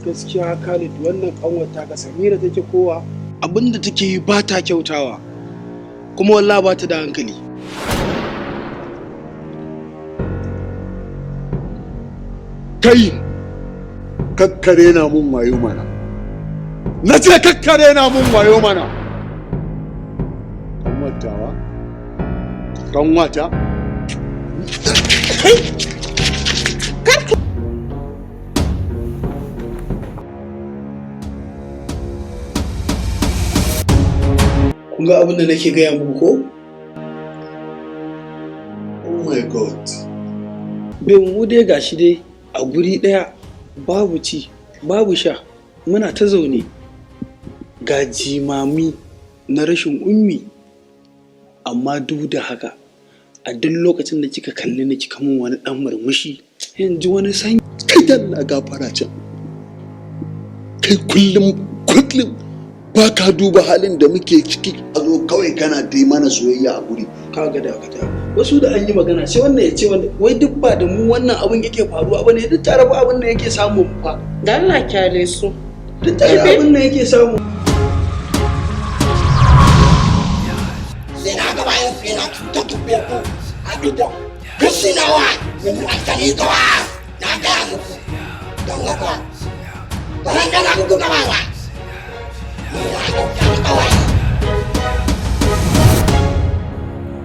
gaskiya Khalid wannan kanwata ka Samira take kowa abinda take yi ba ta kyautawa kuma wallahi ba ta da hankali. Kai kakkare na mun wayo mana, na ce kakkare na mun wayo mana. Kanwata kun ga abin da nake gaya muku ko? Oh my god. Bai mu dai gashi dai a guri daya babu ci babu sha muna ta zaune ga jimami na rashin ummi amma duk da haka a duk lokacin da kika kalli ni kika mun wani dan murmushi yanzu wani sanyi kai dan na gafara can kai kullum ba ka duba halin da muke ciki a zo kawai kana dai mana soyayya a guri kaga da wasu da an yi magana sai wannan ya ce wai duk ba da mu wannan abin yake faruwa bane duk tare ba abin da yake samu fa da Allah kyale su duk tare abin da yake samu sai na ga bayan sai na ta tube ku a dubo kashi nawa mun asali gawa na ga muku don haka ba ran ga muku gawa